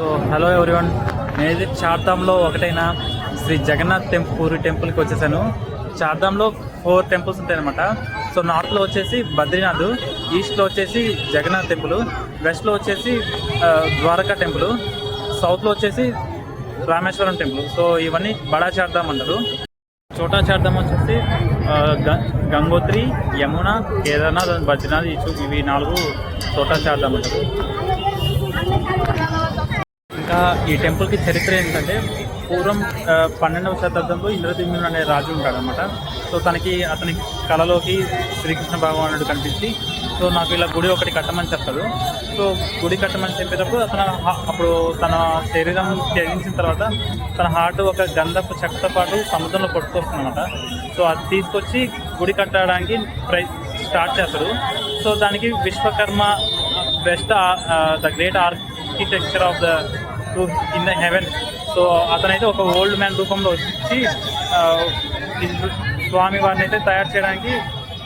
So hello everyone, నేను చార్ధామ్లో ఒకటైన శ్రీ జగన్నాథ్ పూరి టెంపుల్కి వచ్చేసాను. చార్ధామ్లో 4 టెంపుల్స్ ఉంటాయన్నమాట. సో నార్త్లో వచ్చేసి బద్రీనాథ్, ఈస్ట్లో వచ్చేసి జగన్నాథ్ టెంపుల్, వెస్ట్లో వచ్చేసి ద్వారకా టెంపుల్, సౌత్లో వచ్చేసి రామేశ్వరం టెంపుల్. సో ఇవన్నీ బడా చార్ధామ్ అంటారు. చోటా చార్ధామ్ వచ్చేసి గంగోత్రి, యమున, కేదార్నాథ్, బద్రీనాథ్, ఇవి 4 చోటా చార్ధామ్ అంటారు. ఇంకా ఈ టెంపుల్కి చరిత్ర ఏంటంటే, పూర్వం 12వ శతాబ్దంలో ఇంద్రద్యుమ్నుడు అనే రాజు ఉంటాడనమాట. సో అతని కళలోకి శ్రీకృష్ణ భగవానుడు కనిపించి, సో నాకు ఇలా గుడి ఒకటి కట్టమని చెప్తాడు. సో గుడి కట్టమని చెప్పేటప్పుడు అప్పుడు తన శరీరం త్యజించిన తర్వాత తన హార్ట్ ఒక గంధపు చెక్కతో పాటు సముద్రంలో కొట్టుకొస్తుందన్నమాట. సో అది తీసుకొచ్చి గుడి కట్టడానికి స్టార్ట్ చేస్తాడు. సో దానికి Vishwakarma best the great architecture of the in the heaven. So అతనైతే ఒక ఓల్డ్ మ్యాన్ రూపంలో వచ్చి స్వామి వారిని అయితే తయారు చేయడానికి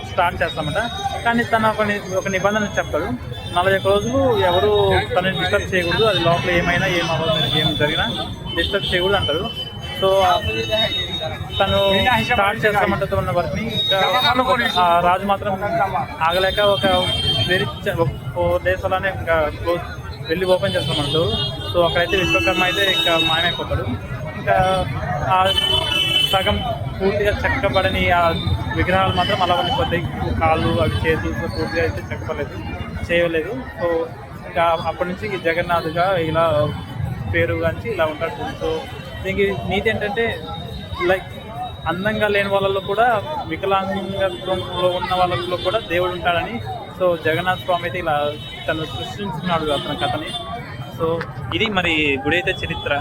స్టార్ట్ చేస్తామట. కానీ తన ఒక నిబంధన చెప్తాడు, 41 రోజులు ఎవరు తనని డిస్టర్బ్ చేయకూడదు, అది లోపల ఏమైనా ఏం జరిగినా డిస్టర్బ్ చేయకూడదు అంటారు. సో తను స్టార్ట్ చేస్తామంటే ఉన్న వర్క్ని ఆ రాజు మాత్రం ఆగలేక ఒక 4 days అలానే ఇంకా వెళ్ళి ఓపెన్ చేస్తామంటారు. సో అక్కడైతే విశ్వకర్మ అయితే ఇంకా మాయమైపోతాడు. ఇంకా ఆ సగం పూర్తిగా చెక్కబడని ఆ విగ్రహాలు మాత్రం అలా ఉండిపోతాయి. కాళ్ళు అవి చేతులు పూర్తిగా అయితే చేయలేదు. సో ఇంకా అప్పటి నుంచి జగన్నాథ్గా ఇలా పేరు గాంచి ఇలా ఉంటాడు. సో దీనికి నీతి ఏంటంటే, లైక్ అందంగా లేని వాళ్ళలో కూడా, వికలాంగత్వంలో ఉన్న వాళ్ళలో కూడా దేవుడు ఉంటాడని. సో జగన్నాథ్ స్వామి అయితే ఇలా తను సృష్టించుకున్నాడు అతని కథని. సో ఇది మరి గుడి అయితే చరిత్ర.